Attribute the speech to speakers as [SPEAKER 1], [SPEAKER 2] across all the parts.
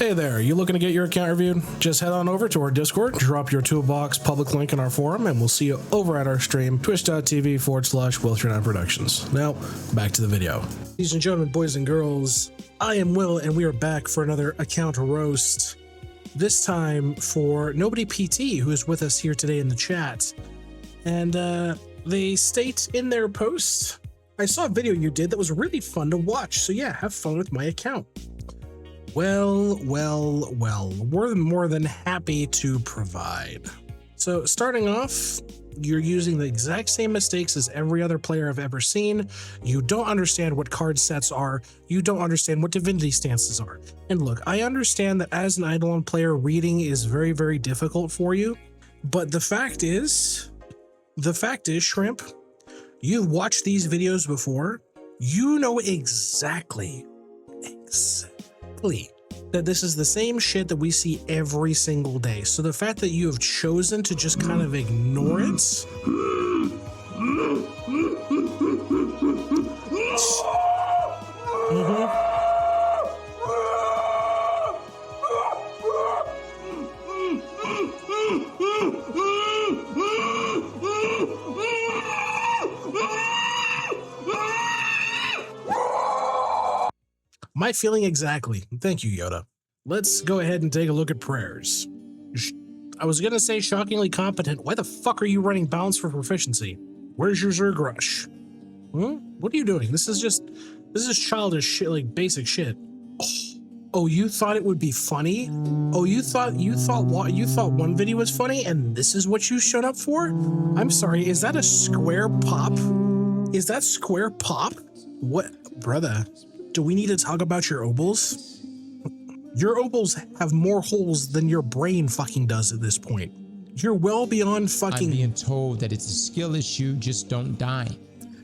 [SPEAKER 1] Hey there, you looking to get your account reviewed? Just head on over to our Discord, drop your toolbox public link in our forum, and we'll see you over at our stream, twitch.tv/Wiltshire9 Productions. Now, back to the video. Ladies and gentlemen, boys and girls, I am Will, and we are back for another account roast. This time for Nobody PT, who is with us here today in the chat. And they state in their post, I saw a video you did that was really fun to watch, so yeah, have fun with my account. Well, we're more than happy to provide. So starting off, you're using the exact same mistakes as every other player I've ever seen. You don't understand what card sets are. You don't understand what divinity stances are. And look, I understand that as an IdleOn player, reading is very, very difficult for you. But the fact is, Shrimp, you've watched these videos before. You know exactly that this is the same shit that we see every single day. So the fact that you have chosen to just kind of ignore it. My feeling exactly. Thank you, Yoda. Let's go ahead and take a look at prayers. I was gonna say shockingly competent. Why the fuck are you running balance for proficiency? Where's your Zerg rush? What are you doing? This is childish shit, like basic shit. Oh, you thought it would be funny? Oh, you thought one video was funny and this is what you showed up for? I'm sorry, is that a square pop? Is that square pop? What, brother? Do we need to talk about your obols? Your obols have more holes than your brain fucking does at this point. You're well beyond fucking...
[SPEAKER 2] I'm being told that it's a skill issue, just don't die.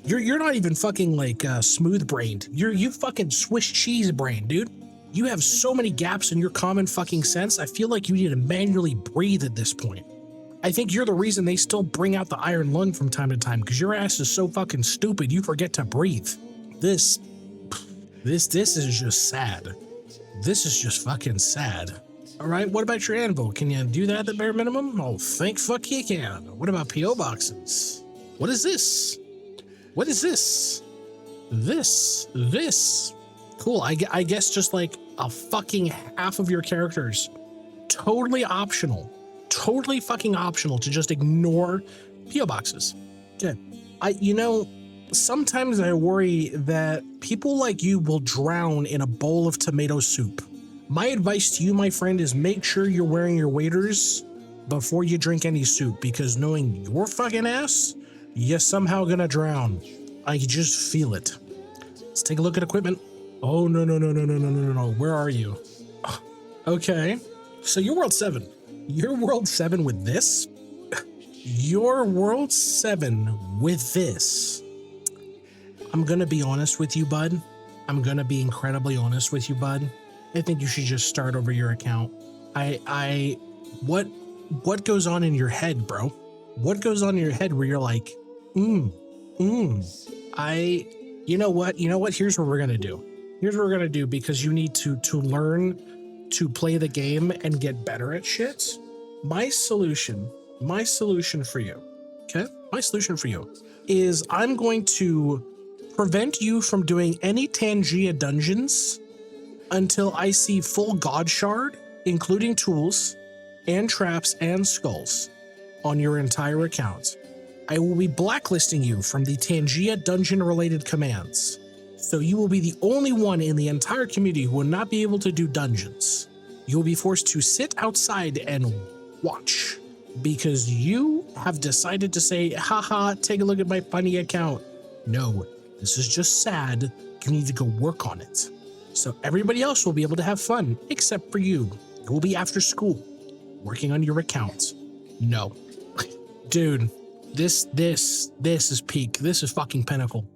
[SPEAKER 1] You're not even fucking like smooth brained. You fucking Swiss cheese brain, dude. You have so many gaps in your common fucking sense. I feel like you need to manually breathe at this point. I think you're the reason they still bring out the iron lung from time to time, because your ass is so fucking stupid you forget to breathe. This is just sad. This is just fucking sad. All right, what about your Anvil? Can you do that at the bare minimum? Oh, thank fuck you can. What about PO boxes? What is this? What is this? This. Cool, I guess just like a fucking half of your characters. Totally optional. Totally fucking optional to just ignore PO boxes. Okay, sometimes I worry that people like you will drown in a bowl of tomato soup. My advice to you, my friend, is make sure you're wearing your waders before you drink any soup, because knowing your fucking ass, you're somehow gonna drown. I just feel it. Let's take a look at equipment. Oh, no. Where are you? Okay, so you're world 7. You're world 7 with this? You're world 7 with this. I'm gonna be honest with you, bud. I'm gonna be incredibly honest with you, bud. I think you should just start over your account. What goes on in your head, bro? What goes on in your head where you're like, you know what? Here's what we're gonna do. Here's what we're gonna do, because you need to learn to play the game and get better at shit. My solution for you, okay? My solution for you is I'm going to prevent you from doing any Tangia dungeons until I see full God Shard, including tools and traps and skulls on your entire account. I will be blacklisting you from the Tangia dungeon related commands. So you will be the only one in the entire community who will not be able to do dungeons. You will be forced to sit outside and watch, because you have decided to say, haha, take a look at my funny account. No. This is just sad. You need to go work on it. So everybody else will be able to have fun, except for you. You will be after school, working on your account. No. Dude, this is peak. This is fucking pinnacle.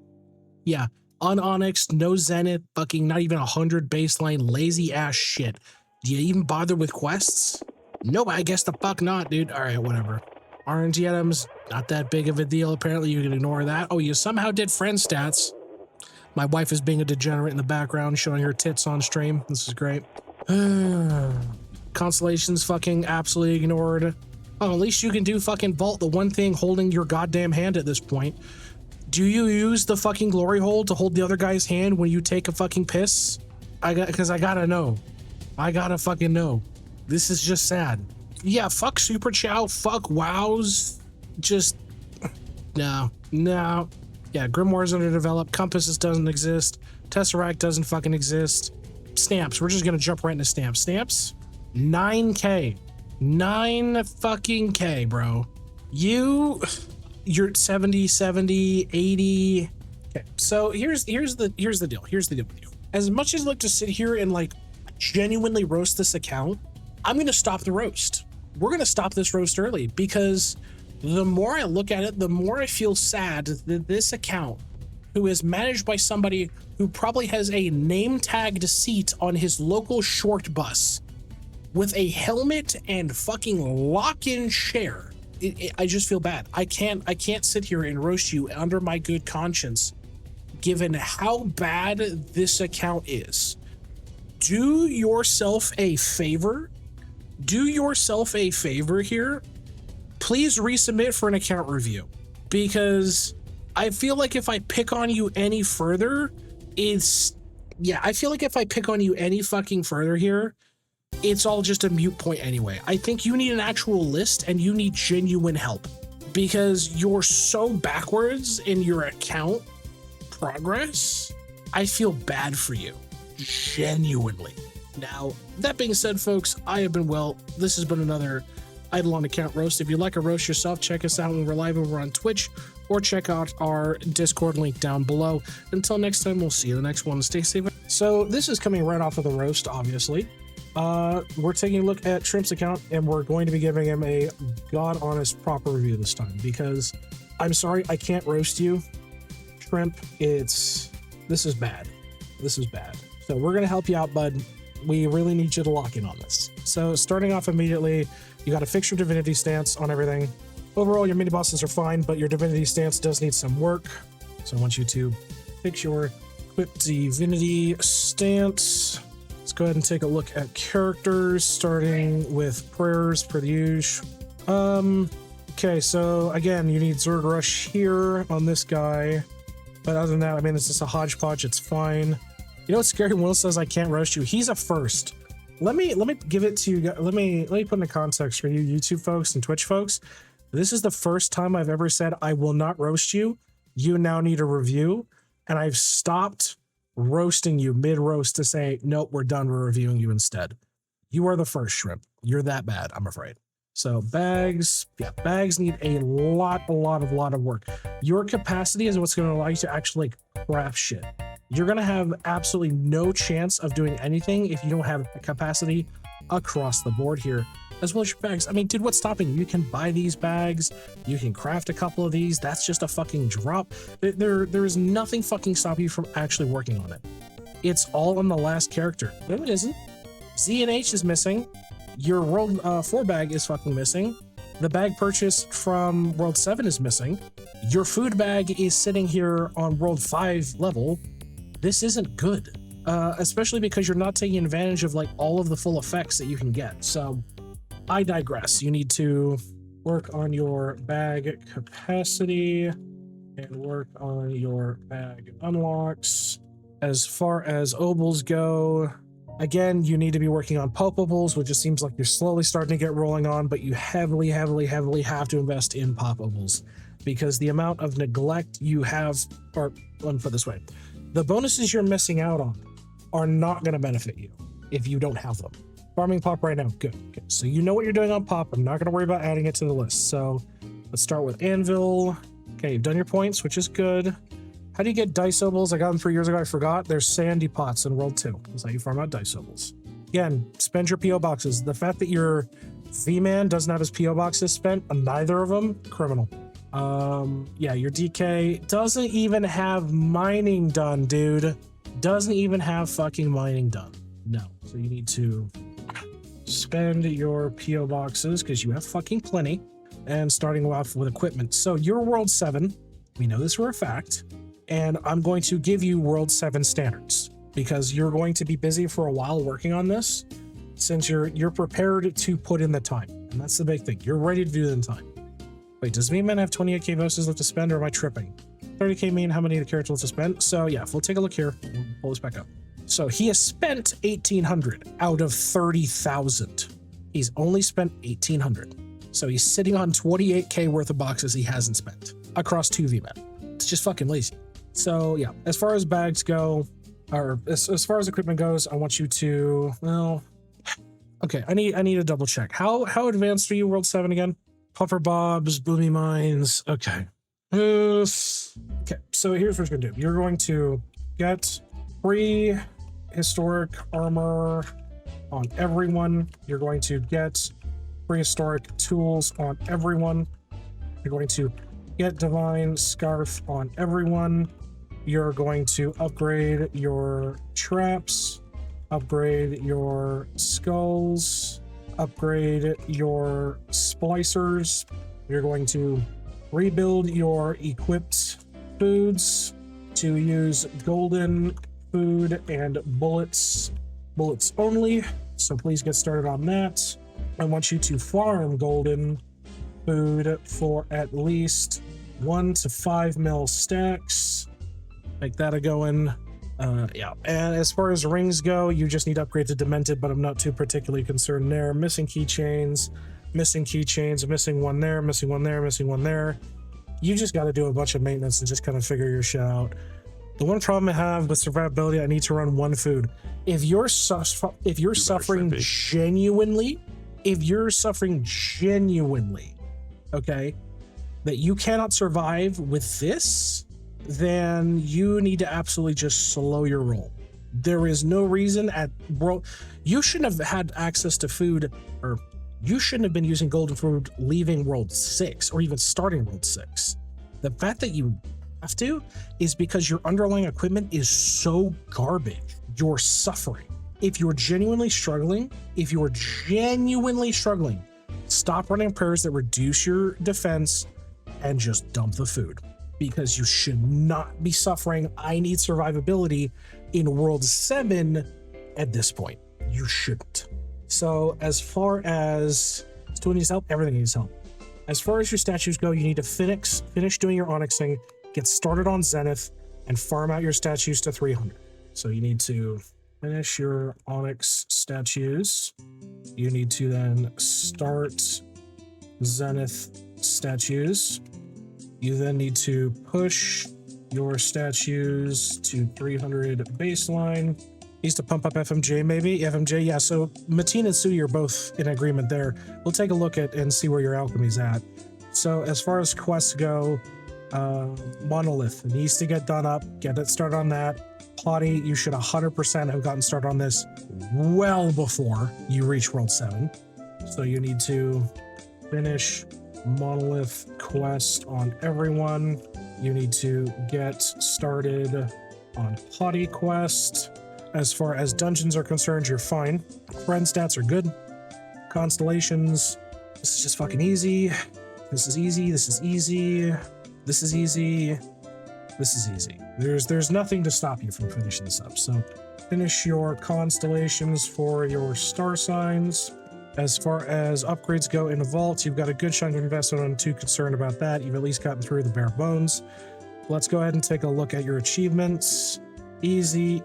[SPEAKER 1] Yeah, unonyxed, no zenith, fucking not even 100 baseline, lazy ass shit. Do you even bother with quests? Nope, I guess the fuck not, dude. All right, whatever. RNG items, not that big of a deal. Apparently you can ignore that. Oh, you somehow did friend stats. My wife is being a degenerate in the background, showing her tits on stream. This is great. Constellations fucking absolutely ignored. Oh, at least you can do fucking vault, the one thing holding your goddamn hand at this point. Do you use the fucking glory hole to hold the other guy's hand when you take a fucking piss? Because I gotta know. I gotta fucking know. This is just sad. Yeah, fuck Super Chow, fuck wows. Just, no. Yeah, Grimoire's underdeveloped, Compasses doesn't exist, Tesseract doesn't fucking exist. Stamps, we're just gonna jump right into stamps. Stamps, 9K. 9 fucking K, bro. You're at 70, 80. Okay, so here's the deal. Here's the deal with you. As much as I like to sit here and like genuinely roast this account, I'm gonna stop the roast. We're gonna stop this roast early because the more I look at it, the more I feel sad that this account, who is managed by somebody who probably has a name tagged seat on his local short bus with a helmet and fucking lock-in chair, I just feel bad. I can't sit here and roast you under my good conscience, given how bad this account is. Do yourself a favor. Do yourself a favor here. Please resubmit for an account review, because I feel like if I pick on you any further, I feel like if I pick on you any fucking further here, it's all just a mute point anyway. I think you need an actual list and you need genuine help, because you're so backwards in your account progress. I feel bad for you, genuinely. Now, that being said, folks, I have been Will. This has been another IdleOn Account roast. If you'd like a roast yourself, check us out when we're live over on Twitch, or check out our Discord link down below. Until next time, we'll see you in the next one. Stay safe. So this is coming right off of the roast, obviously. We're taking a look at Shrimp's account, and we're going to be giving him a god honest proper review this time, because I'm sorry I can't roast you, Shrimp. This is bad. This is bad. So we're gonna help you out, bud. We really need you to lock in on this. So starting off immediately, you got to fix your divinity stance on everything. Overall, your mini bosses are fine, but your divinity stance does need some work. So I want you to fix your Equipped Divinity Stance. Let's go ahead and take a look at characters, starting with prayers per the usual. Okay, so again, you need Zerg Rush here on this guy. But other than that, I mean, it's just a hodgepodge. It's fine. You know what's scary? Will says I can't roast you. He's a first. Let me give it to you. Let me put into context for you YouTube folks and Twitch folks. This is the first time I've ever said I will not roast you. You now need a review, and I've stopped roasting you mid-roast to say, nope, we're done. We're reviewing you instead. You are the first, Shrimp. You're that bad, I'm afraid. So bags, yeah, bags need a lot of work. Your capacity is what's going to allow you to actually craft shit. You're going to have absolutely no chance of doing anything if you don't have capacity across the board here, as well as your bags. I mean, dude, what's stopping you? You can buy these bags. You can craft a couple of these. That's just a fucking drop. There is nothing fucking stopping you from actually working on it. It's all on the last character. No, it isn't. Z and H is missing. Your World 4 bag is fucking missing. The bag purchased from World 7 is missing. Your food bag is sitting here on World 5 level. This isn't good, especially because you're not taking advantage of like all of the full effects that you can get. So I digress. You need to work on your bag capacity and work on your bag unlocks. As far as obols go, again, you need to be working on popables, which it seems like you're slowly starting to get rolling on, but you heavily have to invest in popables, because the amount of neglect you have, or let me put it this way, the bonuses you're missing out on are not going to benefit you if you don't have them. Farming pop right now, good. Okay, so you know what you're doing on pop. I'm not going to worry about adding it to the list. So let's start with Anvil. Okay, you've done your points, which is good. How do you get dice obols? I got them 3 years ago. I forgot. There's sandy pots in World 2. That's how you farm out dice obols. Again, spend your PO boxes. The fact that your V-Man doesn't have his PO boxes spent on neither of them, criminal. Yeah, your DK doesn't even have mining done, dude. Doesn't even have fucking mining done. No. So you need to spend your PO boxes, because you have fucking plenty, and starting off with equipment. So you're World 7. We know this for a fact. And I'm going to give you World 7 standards, because you're going to be busy for a while working on this. since you're prepared to put in the time, and that's the big thing. You're ready to do it in time. Wait, does me man have 28k bonuses left to spend, or am I tripping? 30k mean how many of the characters left to spend? So yeah, if we'll take a look here, we'll pull this back up. So he has spent 1,800 out of 30,000. He's only spent 1,800. So he's sitting on 28k worth of boxes he hasn't spent across 2 V-Men. It's just fucking lazy. So yeah, as far as bags go, or as far as equipment goes, I want you to, well, okay, I need to double check. How advanced are you, World 7 again? Puffer bobs, boomy mines. Okay. Okay, so here's what you're gonna do. You're going to get prehistoric armor on everyone. You're going to get prehistoric tools on everyone. You're going to get divine scarf on everyone. You're going to upgrade your traps, upgrade your skulls, upgrade your splicers. You're going to rebuild your equipped foods to use golden food and bullets only. So please get started on that. I want you to farm golden food for at least 1 to 5 mil stacks. Make that a going. Yeah. And as far as rings go, you just need to upgrade to Demented, but I'm not too particularly concerned there. Missing keychains, missing one there, missing one there, missing one there. You just got to do a bunch of maintenance and just kind of figure your shit out. The one problem I have with survivability, I need to run 1 food. If you're suffering genuinely, okay, that you cannot survive with this, then you need to absolutely just slow your roll. There is no reason you shouldn't have had access to food, or you shouldn't have been using golden food leaving world 6 or even starting world 6. The fact that you have to is because your underlying equipment is so garbage. You're suffering. If you're genuinely struggling, stop running prayers that reduce your defense and just dump the food, because you should not be suffering I need survivability in world 7 at this point. You shouldn't. So as far as still needs help, everything needs help. As far as your statues go, you need to finish doing your onyxing, get started on Zenith, and farm out your statues to 300. So you need to finish your onyx statues. You need to then start Zenith statues. You then need to push your statues to 300 baseline. Needs to pump up FMJ maybe? FMJ, yeah, so Mateen and Sudi are both in agreement there. We'll take a look at and see where your alchemy's at. So as far as quests go, Monolith needs to get done up, get it started on that. Potty, you should 100% have gotten started on this well before you reach World 7. So you need to finish Monolith quest on everyone. You need to get started on Potty quest. As far as dungeons are concerned, you're fine. Friend stats are good. Constellations, this is just fucking easy. This is easy, this is easy. This is easy. This is easy. There's nothing to stop you from finishing this up. So finish your constellations for your star signs. As far as upgrades go in the vault, you've got a good chunk of investment. I'm too concerned about that. You've at least gotten through the bare bones. Let's go ahead and take a look at your achievements. Easy. I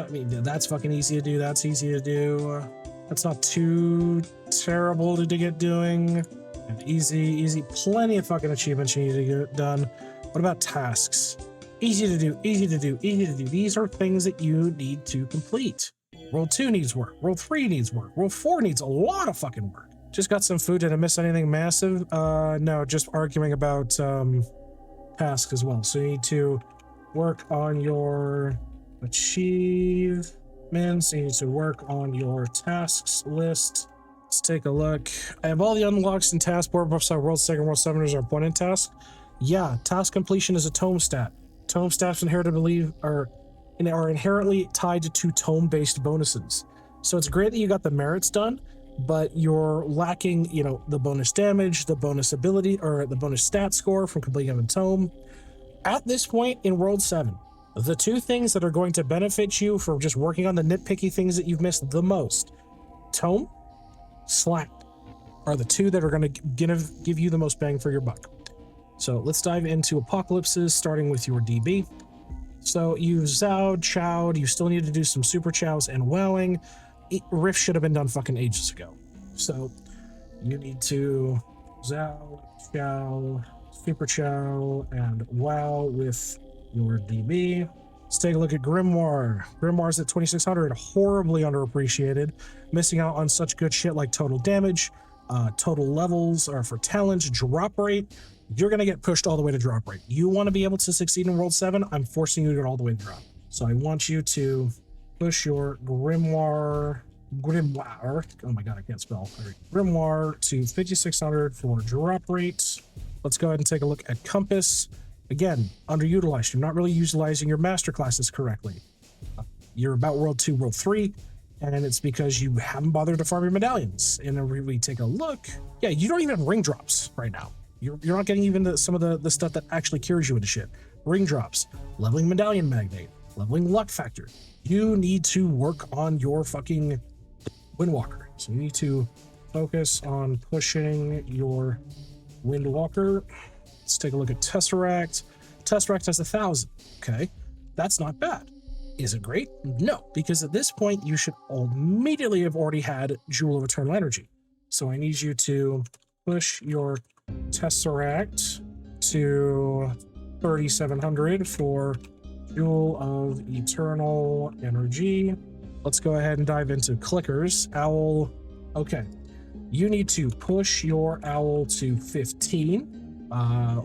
[SPEAKER 1] mean, that's fucking easy to do. That's easy to do. That's not too terrible to get doing. And easy. Plenty of fucking achievements you need to get done. What about tasks? Easy to do. These are things that you need to complete. World 2 needs work. World 3 needs work. World 4 needs a lot of fucking work. Just got some food. Did I miss anything massive? No, just arguing about tasks as well. So you need to work on your achievements. You need to work on your tasks list. Let's take a look. I have all the unlocks and task board buffs on World 2 and World 7 are appointed task. Yeah, task completion is a tome stat. Tome stats are inherently tied to tome-based bonuses. So it's great that you got the merits done, but you're lacking, the bonus damage, the bonus ability, or the bonus stat score from completing a tome. At this point in World 7, The two things that are going to benefit you for just working on the nitpicky things that you've missed the most, Tome, slab, are the two that are going to give you the most bang for your buck. So let's dive into apocalypses, starting with your DB. So you've zowed, chowed, you still need to do some super chows and wowing. Rift should have been done fucking ages ago. So you need to zow, chow, super chow, and wow with your DB. Let's take a look at Grimoire. Grimoire's at 2600, horribly underappreciated, missing out on such good shit like total damage, total levels are for talent, drop rate. You're going to get pushed all the way to drop rate. You want to be able to succeed in World 7, I'm forcing you to get all the way to drop. So I want you to push your Grimoire, oh my god, I can't spell. Grimoire to 5600 for drop rate. Let's go ahead and take a look at Compass. Again, underutilized. You're not really utilizing your master classes correctly. You're about World 2, World 3, and it's because you haven't bothered to farm your medallions. And then we take a look. Yeah, you don't even have ring drops right now. You're not getting even some of the stuff that actually cures you into shit. Ring drops, leveling medallion magnate, leveling luck factor. You need to work on your fucking Windwalker. So you need to focus on pushing your Windwalker. Let's take a look at Tesseract. Tesseract has 1,000. Okay, that's not bad. Is it great? No, because at this point you should immediately have already had Jewel of Eternal Energy. So I need you to push your Tesseract to 3,700 for Jewel of Eternal Energy. Let's go ahead and dive into clickers. Owl. Okay, you need to push your owl to 15.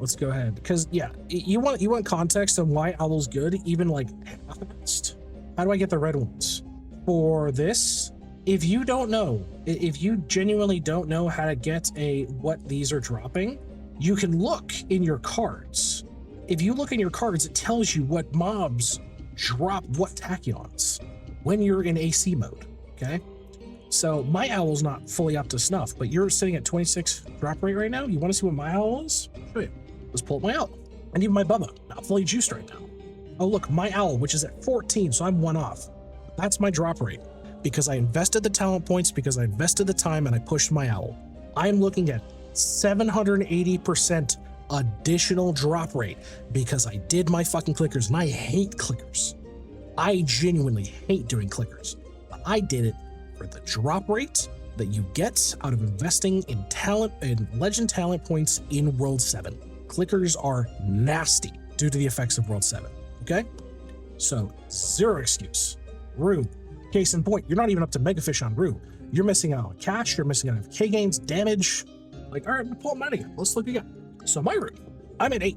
[SPEAKER 1] Let's go ahead, because yeah, you want context on why owl's good, even like half-assed. How do I get the red ones for this? If you don't know, if you genuinely don't know how to get what these are dropping, you can look in your cards. If you look in your cards, it tells you what mobs drop what tachyons when you're in AC mode, okay? So my owl's not fully up to snuff, but you're sitting at 26 drop rate right now. You want to see what my owl is? Show you. Let's pull up my owl. And even my Bubba, not fully juiced right now. Oh look, my owl, which is at 14, so I'm one off. That's my drop rate. Because I invested the talent points, because I invested the time, and I pushed my owl. I'm looking at 780% additional drop rate because I did my fucking clickers, and I hate clickers. I genuinely hate doing clickers. But I did it for the drop rate that you get out of investing in talent and legend talent points in World 7. Clickers are nasty due to the effects of World 7, okay? So, zero excuse. Rue. Case in point, you're not even up to Megafish on Rue. You're missing out on cash, you're missing out on K gains, damage. Like, all right, pull them out again. Let's look again. So my Rue, I'm at 8.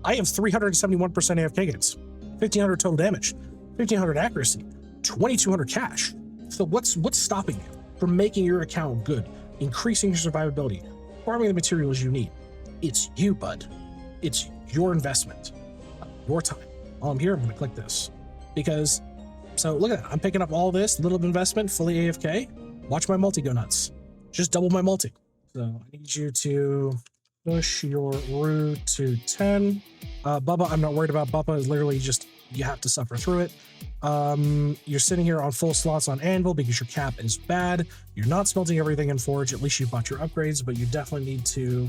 [SPEAKER 1] I have 371% AFK gains, 1,500 total damage, 1,500 accuracy, 2,200 cash. So what's stopping you from making your account good, increasing your survivability, farming the materials you need? It's you, bud. It's your investment, your time. While I'm here, I'm gonna click this because, so look at that. I'm picking up all this little investment, fully AFK. Watch my multi go nuts. Just double my multi. So I need you to push your Rue to 10. Bubba, I'm not worried about Bubba. It's literally just, you have to suffer through it. You're sitting here on full slots on Anvil because your cap is bad. You're not smelting everything in Forge. At least you bought your upgrades, but you definitely need to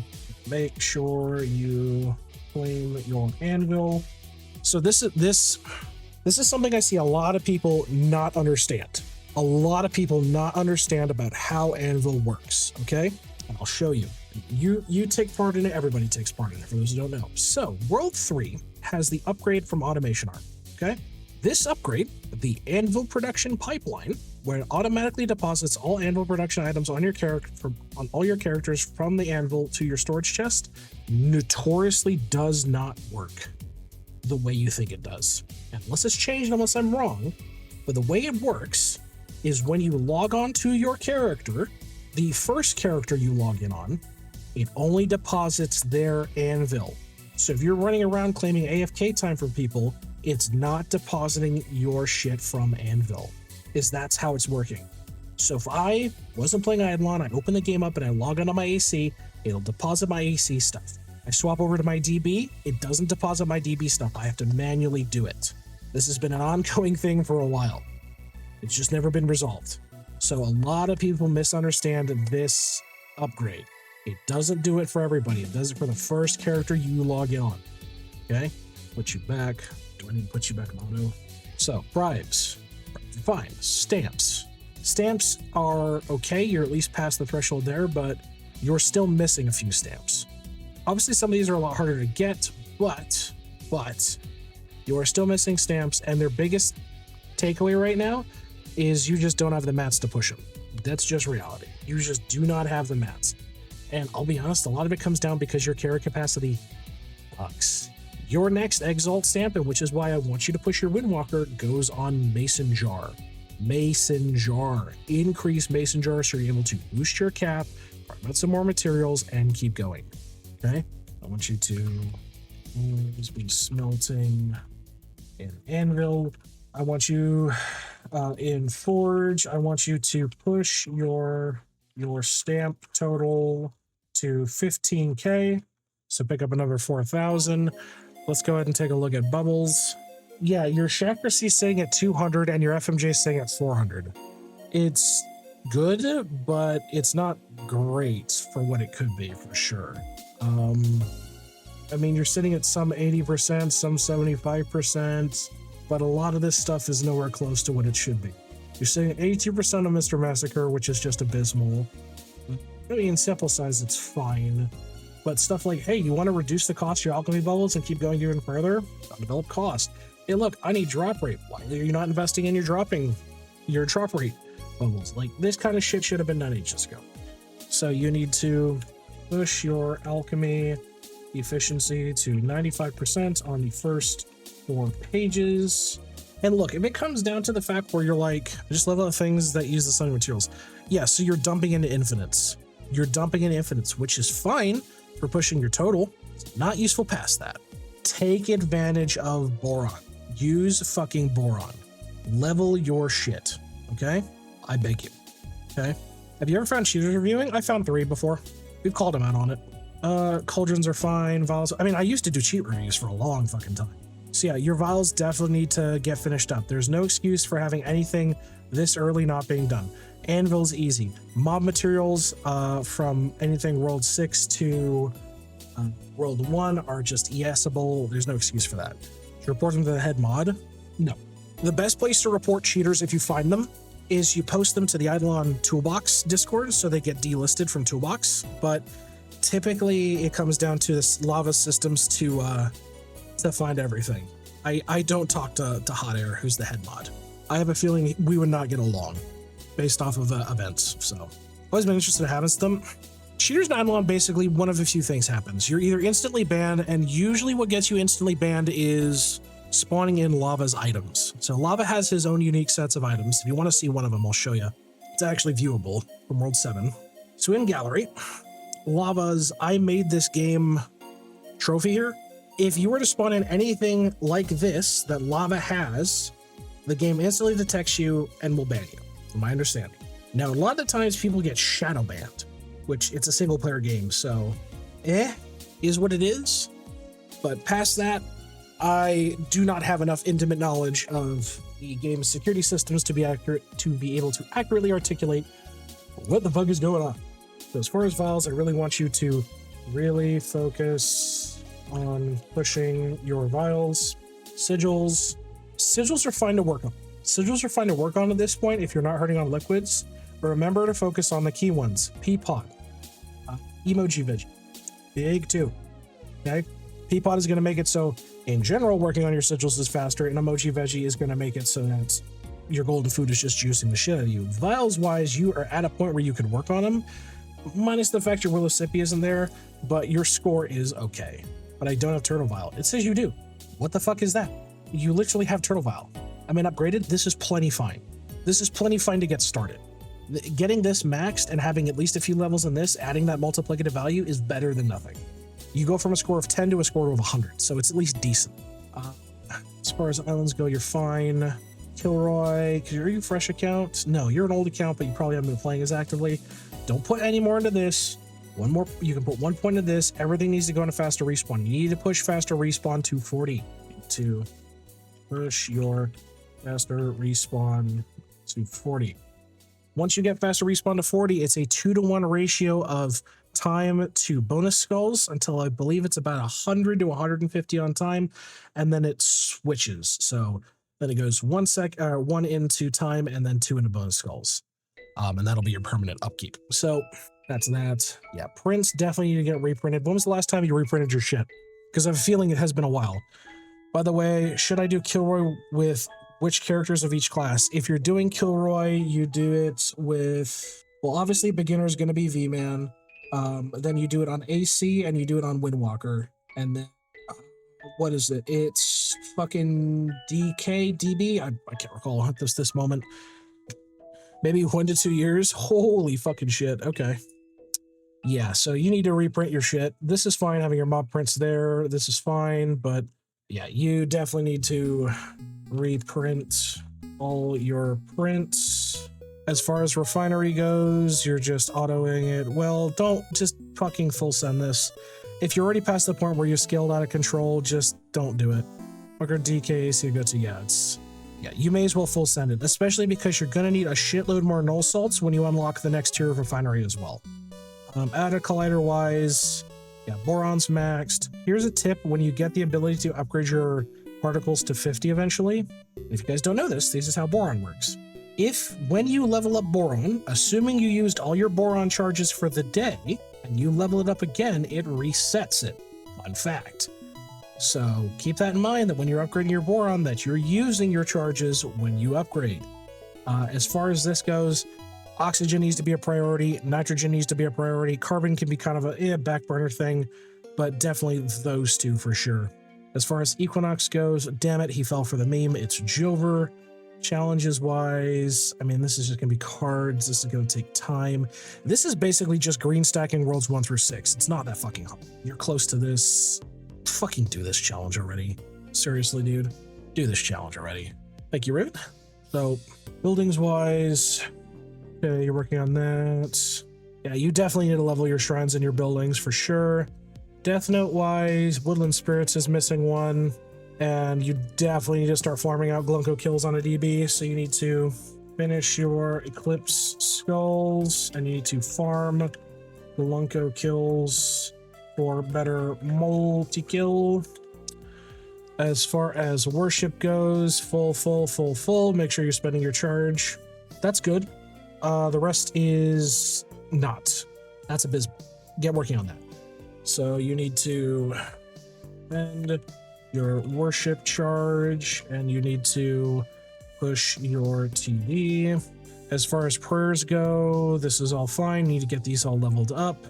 [SPEAKER 1] make sure you claim your Anvil. So this is something I see a lot of people not understand. A lot of people not understand about how Anvil works, okay? And I'll show you. You take part in it, everybody takes part in it, for those who don't know. So, World 3 has the upgrade from Automation Arm, okay? This upgrade, the Anvil Production Pipeline, where it automatically deposits all Anvil production items on your character, on all your characters from the Anvil to your storage chest, notoriously does not work the way you think it does. Unless it's changed, unless I'm wrong, but the way it works is when you log on to your character, the first character you log in on, it only deposits their Anvil. So if you're running around claiming AFK time from people, it's not depositing your shit from Anvil. That's how it's working. So if I wasn't playing IdleOn, I open the game up and I log onto my AC, it'll deposit my AC stuff. I swap over to my DB, it doesn't deposit my DB stuff. I have to manually do it. This has been an ongoing thing for a while. It's just never been resolved. So a lot of people misunderstand this upgrade. It doesn't do it for everybody. It does it for the first character you log in on. Okay? Put you back. Do I need to put you back in auto? So, bribes. Fine. Stamps. Stamps are okay. You're at least past the threshold there, but you're still missing a few stamps. Obviously, some of these are a lot harder to get, but you are still missing stamps, and their biggest takeaway right now is you just don't have the mats to push them. That's just reality. You just do not have the mats. And I'll be honest, a lot of it comes down because your carry capacity sucks. Your next Exalt stamp, and which is why I want you to push your Windwalker, goes on Mason Jar. Mason Jar. Increase Mason Jar so you're able to boost your cap, out some more materials, and keep going. Okay? I want you to be smelting in Anvil. I want you in Forge. I want you to push your stamp total to 15k. So pick up another 4,000. Let's go ahead and take a look at bubbles. Yeah, your Shakracy is sitting at 200 and your FMJ is sitting at 400. It's good, but it's not great for what it could be for sure. I mean, you're sitting at some 80%, some 75%, but a lot of this stuff is nowhere close to what it should be. You're sitting at 82% of Mr. Massacre, which is just abysmal. I mean, in sample size, it's fine. But stuff like, hey, you want to reduce the cost of your alchemy bubbles and keep going even further? Undeveloped cost. Hey, look, I need drop rate. Why are you not investing in your drop rate bubbles? Like, this kind of shit should have been done ages ago. So you need to push your alchemy efficiency to 95% on the first 4 pages. And look, if it comes down to the fact where you're like, just level up things that use the same materials. Yeah, so you're dumping into infinites. You're dumping into infinites, which is fine for pushing your total. It's not useful past that. Take advantage of Boron. Use fucking Boron. Level your shit, okay? I beg you, okay? Have you ever found cheaters reviewing? I found 3 before. We've called them out on it. Cauldrons are fine. Vials. I mean, I used to do cheat reviews for a long fucking time. So yeah, your vials definitely need to get finished up. There's no excuse for having anything this early not being done. Anvil's easy. Mob materials from anything World 6 to World 1 are just ESable. There's no excuse for that. You report them to the head mod? No. The best place to report cheaters if you find them is you post them to the IdleOn Toolbox Discord so they get delisted from Toolbox. But typically it comes down to this lava systems to find everything. I don't talk to Hot Air, who's the head mod. I have a feeling we would not get along based off of events. So always been interested in what happens to them. Cheaters in IdleOn, basically one of a few things happens. You're either instantly banned, and usually what gets you instantly banned is spawning in Lava's items. So Lava has his own unique sets of items. If you want to see one of them, I'll show you. It's actually viewable from World 7. So in Gallery, Lava's I made this game trophy here. If you were to spawn in anything like this that Lava has, the game instantly detects you and will ban you, from my understanding. Now, a lot of times people get shadow banned, which it's a single player game, so is what it is. But past that, I do not have enough intimate knowledge of the game's security systems to be able to accurately articulate what the fuck is going on. So as far as vials, I really want you to really focus on pushing your vials. Sigils are fine to work on. Sigils are fine to work on at this point if you're not hurting on liquids, but remember to focus on the key ones. Peapod, emoji veggie, big 2. Okay, Peapod is going to make it so in general working on your sigils is faster, and emoji veggie is going to make it so that your golden food is just juicing the shit out of you. Vials wise, you are at a point where you could work on them, minus the fact your Willow Sippy isn't there, but your score is okay. But I don't have Turtle Vial. It says you do. What the fuck is that? You literally have Turtle Vial. I mean, upgraded, this is plenty fine. This is plenty fine to get started. Getting this maxed and having at least a few levels in this, adding that multiplicative value is better than nothing. You go from a score of 10 to a score of 100, so it's at least decent. As far as islands go, you're fine. Kilroy, are you fresh account? No, you're an old account, but you probably haven't been playing as actively. Don't put any more into this. One more, you can put 1 point into this. Everything needs to go into faster respawn. You need to push faster respawn to 40. To push your faster respawn to 40. Once you get faster respawn to 40, it's a 2-to-1 ratio of time to bonus skulls until I believe it's about 100 to 150 on time, and then it switches. So then it goes 1 into time and then 2 into bonus skulls. And that'll be your permanent upkeep. So that's that. Yeah, prints definitely need to get reprinted. When was the last time you reprinted your shit? Because I have a feeling it has been a while. By the way, should I do Kilroy with which characters of each class? If you're doing Kilroy, you do it with, well, obviously beginner is going to be V-Man. Then you do it on AC and you do it on Windwalker. And then, what is it? It's fucking DK, DB? I can't recall at this moment. Maybe 1 to 2 years? Holy fucking shit. Okay. Yeah, so you need to reprint your shit. This is fine having your mob prints there. This is fine, but yeah, you definitely need to reprint all your prints. As far as Refinery goes, you're just autoing it. Well, don't just fucking full send this. If you're already past the point where you're scaled out of control, just don't do it. Fucker DK, so you go to, yeah, you may as well full send it, especially because you're gonna need a shitload more null salts when you unlock the next tier of Refinery as well. Added collider wise, yeah, boron's maxed. Here's a tip when you get the ability to upgrade your particles to 50 eventually. If you guys don't know this is how boron works. When you level up boron, assuming you used all your boron charges for the day, and you level it up again, it resets it. Fun fact. So keep that in mind, that when you're upgrading your boron, that you're using your charges when you upgrade. As far as this goes, oxygen needs to be a priority, nitrogen needs to be a priority, carbon can be kind of a back burner thing, but definitely those two for sure. As far as Equinox goes, damn it, he fell for the meme. It's Jover. Challenges wise, I mean, this is just gonna be cards. This is gonna take time. This is basically just green stacking worlds 1 through 6. It's not that fucking hard. You're close to this. Fucking do this challenge already. Seriously, dude. Do this challenge already. Thank you, Rivet. So, buildings wise, okay, you're working on that. Yeah, you definitely need to level your shrines and your buildings for sure. Death Note wise, Woodland Spirits is missing one. And you definitely need to start farming out Glunko kills on a DB, so you need to finish your Eclipse Skulls, and you need to farm Glunko kills for better multi-kill. As far as worship goes, full. Make sure you're spending your charge. That's good. The rest is not. That's abysmal. Get working on that. So you need to spend your worship charge, and you need to push your TD. As far as prayers go, this is all fine. You need to get these all leveled up.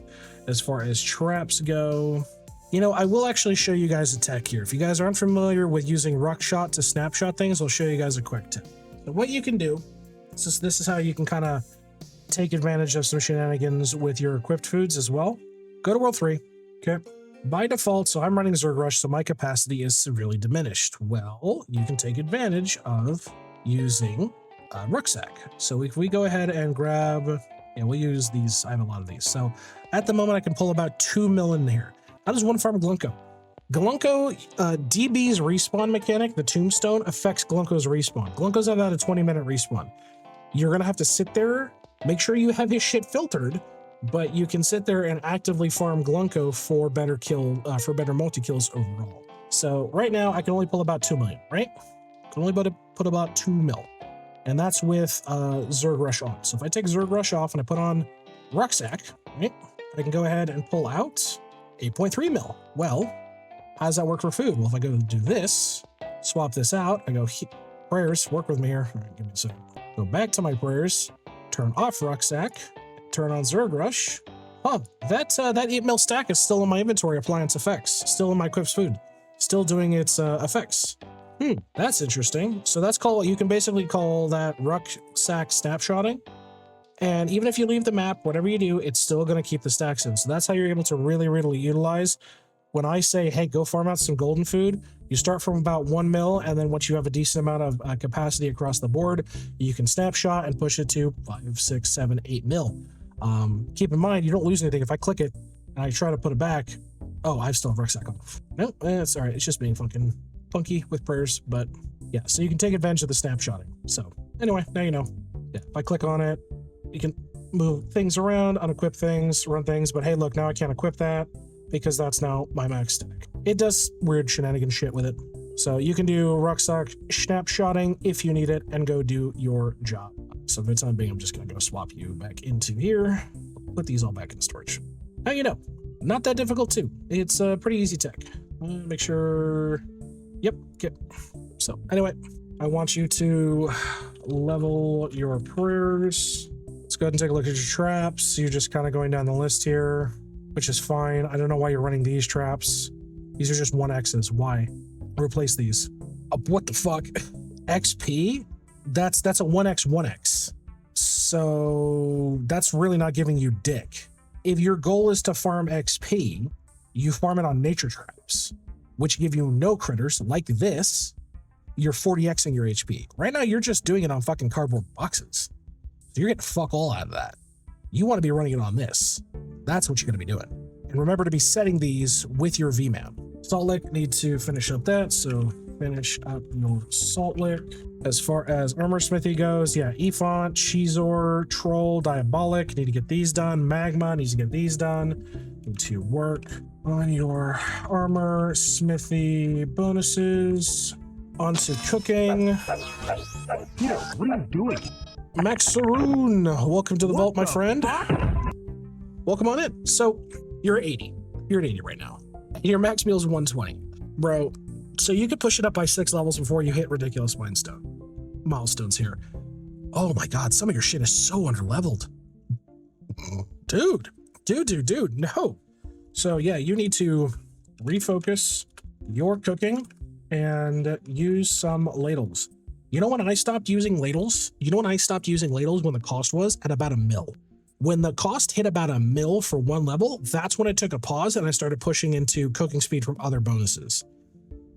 [SPEAKER 1] As far as traps go, I will actually show you guys a tech here. If you guys aren't familiar with using Ruckshot to snapshot things, I'll show you guys a quick tip. So what you can do, this is how you can kind of take advantage of some shenanigans with your equipped foods as well. Go to World 3, okay? By default, so I'm running Zerg Rush, so my capacity is severely diminished. Well, you can take advantage of using Rucksack. So if we go ahead and grab, we'll use these. I have a lot of these. So at the moment, I can pull about 2 mil in here. How does one farm Glunko? Glunko, DB's respawn mechanic, the tombstone, affects Glunko's respawn. Glunko's about a 20-minute respawn. You're going to have to sit there, make sure you have his shit filtered, but you can sit there and actively farm Glunko for better multi-kills overall. So right now I can only pull about 2 million, right? I can only put about 2 mil. And that's with Zerg Rush on. So if I take Zerg Rush off and I put on Rucksack, right, I can go ahead and pull out 8.3 mil. Well, how does that work for food? Well, if I go to do this, swap this out, I go, prayers, work with me here. All right, give me a second. Go back to my prayers, turn off Rucksack, turn on Zerg Rush. That 8 mil stack is still in my inventory applying its effects. Still in my equipped food. Still doing its effects. That's interesting. So that's you can basically call that Rucksack snapshotting. And even if you leave the map, whatever you do, it's still going to keep the stacks in. So that's how you're able to really, really utilize. When I say, hey, go farm out some golden food, you start from about 1 mil, and then once you have a decent amount of capacity across the board, you can snapshot and push it to 5, 6, 7, 8 mil. Keep in mind, you don't lose anything. If I click it and I try to put it back, I still have Rucksack off. No, it's all right. It's just being fucking funky with prayers, but Yeah, so you can take advantage of the snapshotting. So anyway, now you know. Yeah, if I click on it, you can move things around, unequip things, run things, but hey, look, now I can't equip that because that's now my max stack. It does weird shenanigan shit with it. So you can do rucksack snapshotting if you need it and go do your job. So for the time being, I'm just gonna go swap you back into here. Put these all back in storage. Now you know, not that difficult too. It's a pretty easy tech. Make sure, yep, okay. So anyway, I want you to level your prayers. Let's go ahead and take a look at your traps. You're just kind of going down the list here, which is fine. I don't know why you're running these traps. These are just 1Xs. Why? Replace these. What the fuck? XP? That's a 1X 1X. So that's really not giving you dick. If your goal is to farm XP, you farm it on nature traps, which give you no critters like this. You're 40xing your HP. Right now, you're just doing it on fucking cardboard boxes. So you're getting fuck all out of that. You want to be running it on this. That's what you're going to be doing. And remember to be setting these with your VMAN. Salt lick, need to finish up that. So finish up your salt lick. As far as armor smithy goes, yeah, Ephont, Shizor, Troll, Diabolic, need to get these done. Magma, needs to get these done. Need to work on your armor, smithy bonuses. Onto cooking.
[SPEAKER 3] Yeah, what are you doing?
[SPEAKER 1] Max Saroon, welcome to the vault, my friend. Welcome on in. So you're at 80. You're at 80 right now. Your max meal is 120. Bro, so you could push it up by 6 levels before you hit ridiculous milestones here. Oh my god, some of your shit is so underleveled. Dude, no. So yeah, you need to refocus your cooking and use some ladles. You know when I stopped using ladles? When the cost was at about 1 mil. When the cost hit about 1 mil for one level, that's when I took a pause and I started pushing into cooking speed from other bonuses.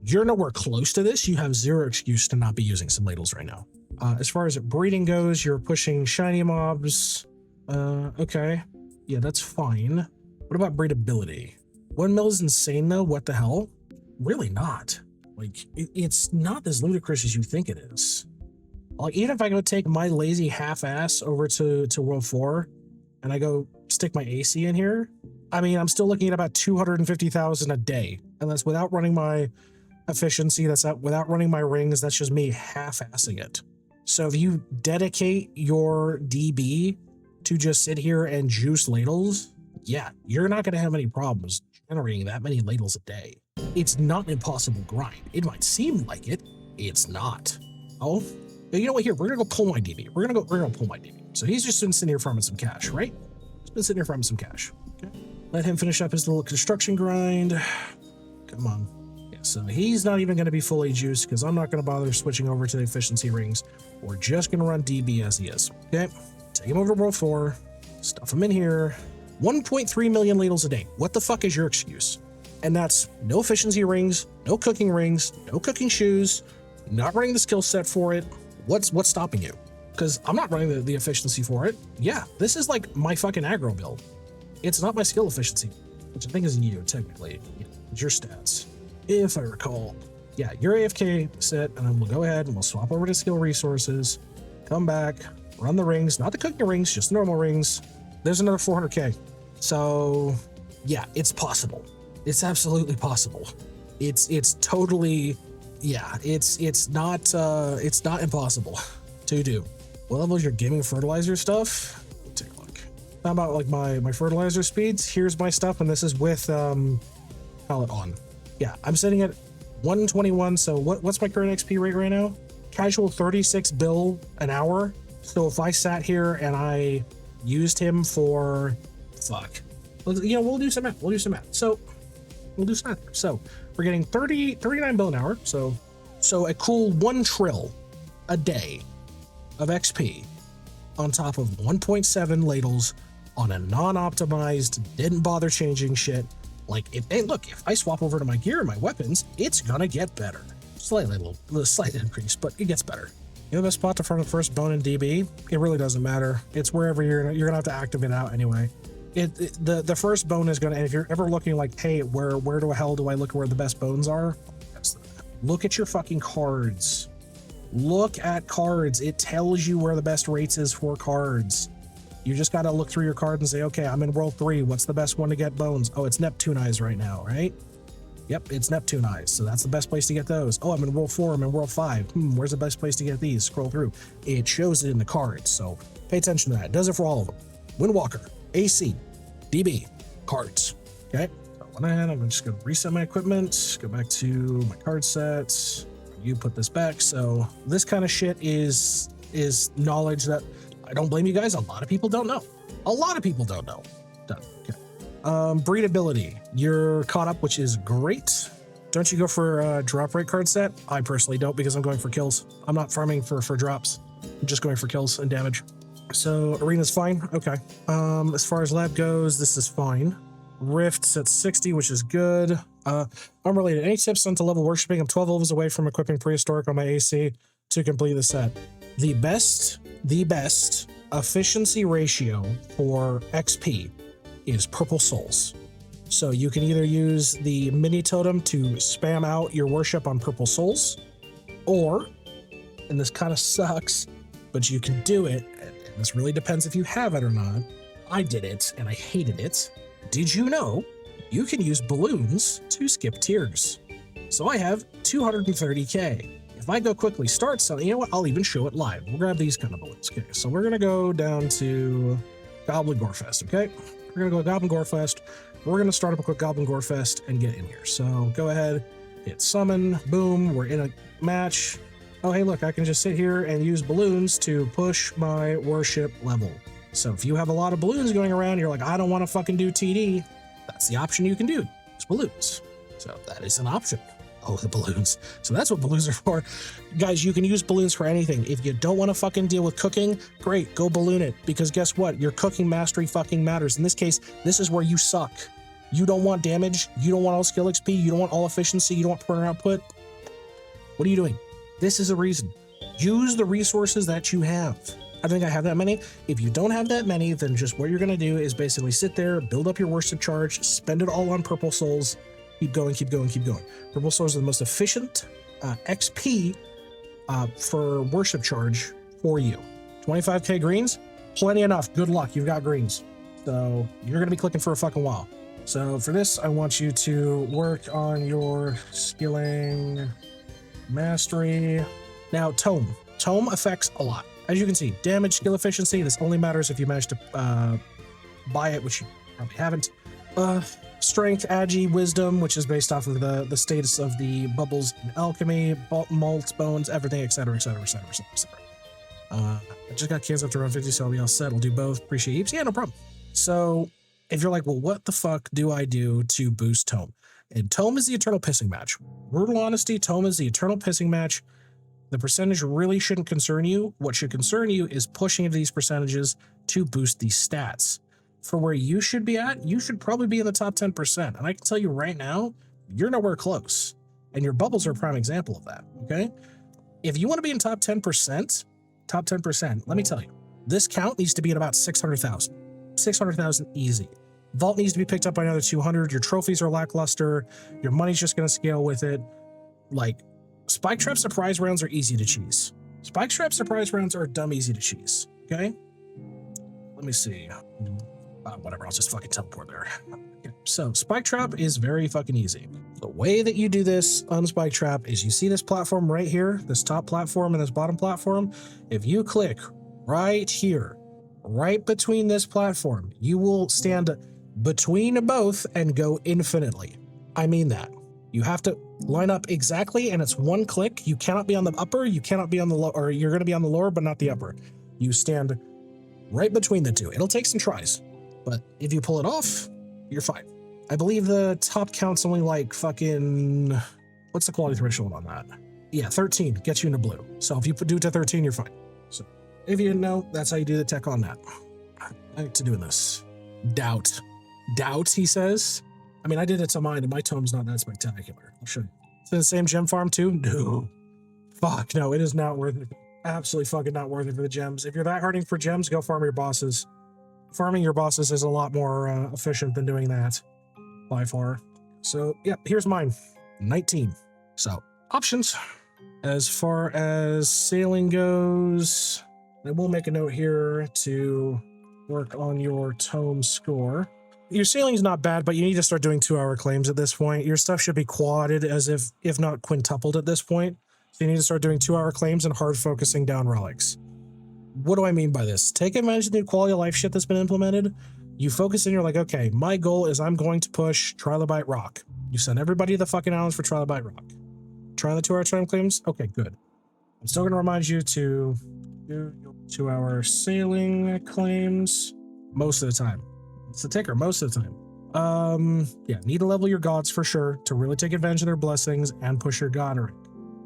[SPEAKER 1] You're nowhere close to this. You have zero excuse to not be using some ladles right now. As far as breeding goes, you're pushing shiny mobs. Okay. Yeah, that's fine. What about breedability? 1 mil is insane though. What the hell? Really not. Like, it's not as ludicrous as you think it is. Like, even if I go take my lazy half-ass over to World 4 and I go stick my AC in here, I mean, I'm still looking at about 250,000 a day. And that's without running my efficiency, without running my rings, that's just me half-assing it. So if you dedicate your DB to just sit here and juice ladles, yeah, you're not going to have any problems generating that many ladles a day. It's not an impossible grind. It might seem like it. It's not. Oh, you know what? Here, we're gonna go pull my DB. We're gonna pull my DB. So he's just been sitting here farming some cash, right? He's been sitting here farming some cash. Okay. Let him finish up his little construction grind. Come on. Yeah. So he's not even gonna be fully juiced because I'm not gonna bother switching over to the efficiency rings. We're just gonna run DB as he is. Okay. Take him over to World 4. Stuff him in here. 1.3 million ladles a day. What the fuck is your excuse? And that's no efficiency rings, no cooking shoes, not running the skill set for it. What's stopping you? Because I'm not running the efficiency for it. Yeah, this is like my fucking aggro build. It's not my skill efficiency, which I think is you, technically. It's your stats. If I recall. Yeah, you're AFK set, and then we'll go ahead and we'll swap over to skill resources, come back, run the rings, not the cooking rings, just normal rings. There's another 400k. So yeah, it's possible. It's absolutely possible. It's totally, yeah, it's not impossible to do. What level is your gaming fertilizer stuff? Let's take a look. How about like my fertilizer speeds? Here's my stuff, and this is with palette on. Yeah, I'm sitting at 121. So what's my current XP rate right now? Casual 36 bill an hour. So if I sat here and I used him for we'll do some math. So we'll do some math. So we're getting 39 bill an hour. So a cool 1 trill a day of XP on top of 1.7 ladles on a non-optimized, didn't bother changing shit. Like, if I swap over to my gear and my weapons, it's gonna get better. Slight increase, but it gets better. You know the best spot to farm the first bone in DB? It really doesn't matter. It's wherever you're gonna have to activate out anyway. The first bone is gonna, and if you're ever looking like, hey, where the hell do I look where the best bones are? Look at your fucking cards. Look at cards. It tells you where the best rates is for cards. You just got to look through your card and say, okay, I'm in world 3. What's the best one to get bones? Oh, it's Neptune Eyes right now, right? Yep, it's Neptune Eyes. So that's the best place to get those. Oh, I'm in world 4. I'm in world 5. Where's the best place to get these? Scroll through. It shows it in the cards. So pay attention to that. It does it for all of them. Windwalker, AC, DB, cards. Okay. So I went ahead. I'm just going to reset my equipment. Go back to my card set. You put this back. So this kind of shit is knowledge that I don't blame you guys. A lot of people don't know. A lot of people don't know. Done. Okay. Breed ability. You're caught up, which is great. Don't you go for a drop rate card set? I personally don't because I'm going for kills. I'm not farming for drops. I'm just going for kills and damage. So arena's fine. Okay. As far as lab goes, this is fine. Rift's at 60, which is good. Unrelated. Any tips on to level worshipping? I'm 12 levels away from equipping Prehistoric on my AC to complete the set. The best efficiency ratio for XP is purple souls. So you can either use the mini totem to spam out your worship on purple souls, or, and this kind of sucks, but you can do it, and this really depends if you have it or not. I did it and I hated it. Did you know you can use balloons to skip tiers? So I have 230k. If I go quickly start something, you know what? I'll even show it live. We'll grab these kind of bullets. Okay, so we're gonna go down to Goblin Gorefest, okay? We're gonna go Goblin Gorefest. We're gonna start up a quick Goblin Gorefest and get in here. So go ahead, hit summon, boom, we're in a match. Oh, hey, look, I can just sit here and use balloons to push my worship level. So if you have a lot of balloons going around, you're like, I don't wanna fucking do TD, that's the option you can do, it's balloons. So that is an option. Oh, the balloons. So that's what balloons are for. Guys, you can use balloons for anything. If you don't want to fucking deal with cooking, great, go balloon it. Because guess what? Your cooking mastery fucking matters. In this case, this is where you suck. You don't want damage. You don't want all skill XP. You don't want all efficiency. You don't want burner output. What are you doing? This is a reason. Use the resources that you have. I think I have that many. If you don't have that many, then just what you're going to do is basically sit there, build up your worship charge, spend it all on purple souls. Keep going, keep going, keep going. Purple souls are the most efficient XP for worship charge for you. 25k greens, plenty enough. Good luck, you've got greens. So you're gonna be clicking for a fucking while. So for this, I want you to work on your skilling mastery. Now, Tome. Tome affects a lot. As you can see, damage, skill efficiency, this only matters if you manage to buy it, which you probably haven't. Strength, agi, wisdom, which is based off of the status of the bubbles in alchemy, malts, bones, everything, etc., etc., etc., etc. I just got cans up to around 50, so I'll be all set. I'll do both. Appreciate heaps. Yeah, no problem. So if you're like, well, what the fuck do I do to boost Tome? And Tome is the eternal pissing match. Brutal honesty, Tome is the eternal pissing match. The percentage really shouldn't concern you. What should concern you is pushing into these percentages to boost these stats. For where you should be at, you should probably be in the top 10%. And I can tell you right now, you're nowhere close. And your bubbles are a prime example of that, okay? If you want to be in top 10%, let me tell you, this count needs to be at about 600,000. 600,000 easy. Vault needs to be picked up by another 200. Your trophies are lackluster. Your money's just going to scale with it. Like, Spike Trap surprise rounds are easy to cheese. Spike Trap surprise rounds are dumb easy to cheese, okay? Let me see. Whatever, I'll just fucking teleport there. Okay. So Spike Trap is very fucking easy. The way that you do this on Spike Trap is you see this platform right here, this top platform and this bottom platform. If you click right here, right between this platform, you will stand between both and go infinitely. I mean that. You have to line up exactly, and it's one click. You cannot be on the upper, you cannot be on the lower, or you're going to be on the lower, but not the upper. You stand right between the two. It'll take some tries. But if you pull it off, you're fine. I believe the top count's only like fucking, what's the quality threshold on that? Yeah, 13 gets you into blue. So if you do it to 13, you're fine. So if you didn't know, that's how you do the tech on that. Back to doing this. Doubt, he says. I mean, I did it to mine, and my tome's not that spectacular. I'll show you. It's in the same gem farm too? No. Fuck, no, it is not worth it. Absolutely fucking not worth it for the gems. If you're that hurting for gems, go farm your bosses. Farming your bosses is a lot more efficient than doing that, by far. So, yeah, here's mine. 19. So, options. As far as sailing goes, I will make a note here to work on your Tome score. Your sailing's not bad, but you need to start doing 2-hour claims at this point. Your stuff should be quadded as if not quintupled at this point. So you need to start doing 2-hour claims and hard focusing down relics. What do I mean by this? Take advantage of the quality of life shit that's been implemented. You focus and you're like, okay, my goal is I'm going to push Trilobite Rock. You send everybody to the fucking islands for Trilobite Rock. Trying the 2-hour time claims? Okay, good. I'm still going to remind you to do your 2-hour sailing claims most of the time. It's the ticker most of the time. Yeah, need to level your gods for sure to really take advantage of their blessings and push your god rank.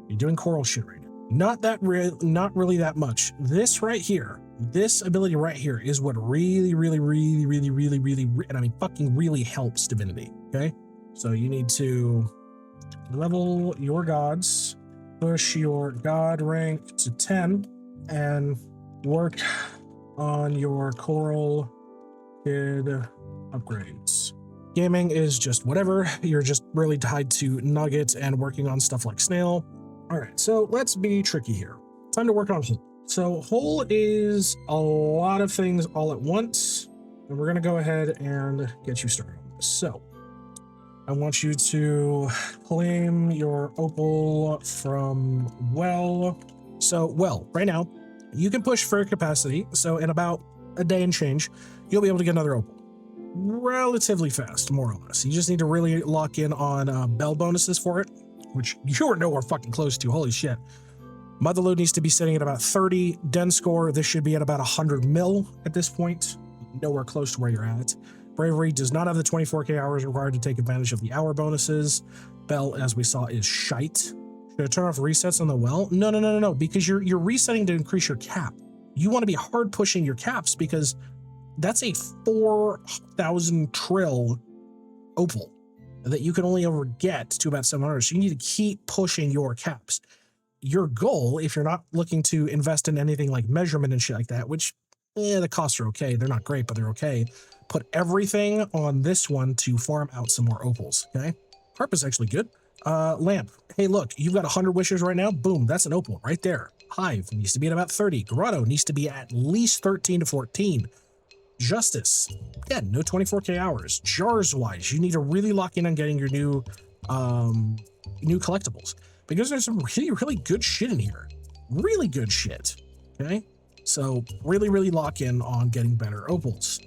[SPEAKER 1] You're doing coral shit right now. Not really that much. This right here, this ability right here is what really, and I mean fucking really helps Divinity, okay? So you need to level your gods, push your god rank to 10, and work on your coral kid upgrades. Gaming is just whatever. You're just really tied to Nugget and working on stuff like Snail. All right, so let's be tricky here. Time to work on Hole. So Hole is a lot of things all at once, and we're gonna go ahead and get you started on this. So I want you to claim your opal from Well. So Well, right now, you can push for capacity. So in about a day and change, you'll be able to get another opal. Relatively fast, more or less. You just need to really lock in on bell bonuses for it, which you are nowhere fucking close to. Holy shit. Motherload needs to be sitting at about 30. Den score, this should be at about 100 mil at this point. Nowhere close to where you're at. Bravery does not have the 24k hours required to take advantage of the hour bonuses. Bell, as we saw, is shite. Should I turn off resets on the Well? No, because you're resetting to increase your cap. You want to be hard pushing your caps because that's a 4,000 trill opal that you can only ever get to about 700. So you need to keep pushing your caps. Your goal, if you're not looking to invest in anything like measurement and shit like that, which the costs are okay. They're not great, but they're okay. Put everything on this one to farm out some more opals, okay? Harp is actually good. Lamp. Hey, look, you've got 100 wishes right now. Boom, that's an opal right there. Hive needs to be at about 30. Grotto needs to be at least 13 to 14. Justice. Yeah, no 24k hours. Jars wise, you need to really lock in on getting your new collectibles because there's some really good shit in here. Really good shit. Okay. So really lock in on getting better opals.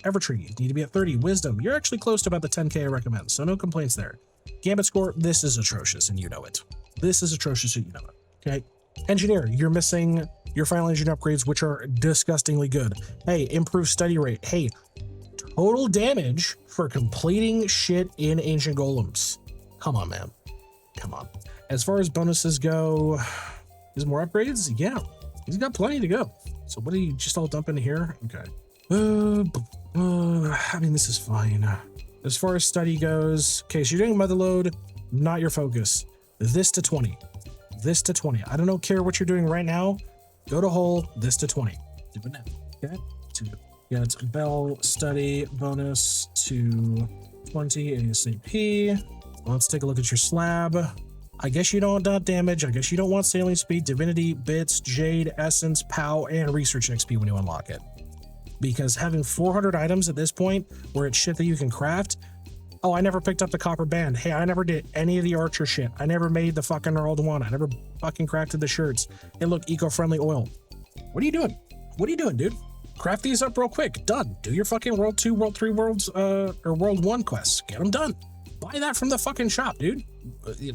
[SPEAKER 1] Evertree need to be at 30. Wisdom, you're actually close to about the 10k I recommend, so no complaints there. Gambit score, this is atrocious and you know it. This is atrocious and you know it. Okay. Engineer, you're missing your final engine upgrades, which are disgustingly good. Hey, improve study rate. Hey, total damage for completing shit in ancient golems. Come on, man. Come on. As far as bonuses go, is more upgrades? Yeah, he's got plenty to go. So what do you just all dump into here? Okay. I mean, this is fine. As far as study goes, okay, so you're doing motherload, not your focus. This to 20. This to 20. I don't care what you're doing right now. Go to Hole, this to 20. Do it now. Okay. To get Bell study bonus to 20 ASAP. Let's take a look at your slab. I guess you don't want damage. I guess you don't want sailing speed, divinity, bits, jade, essence, POW, and research XP when you unlock it. Because having 400 items at this point where it's shit that you can craft. Oh, I never picked up the copper band. Hey, I never did any of the archer shit. I never made the fucking Earled One. I never fucking crafted the shirts. Hey, look, eco-friendly oil. What are you doing? What are you doing, dude? Craft these up real quick. Done. Do your fucking World 2, World 3, Worlds, or World 1 quests. Get them done. Buy that from the fucking shop, dude.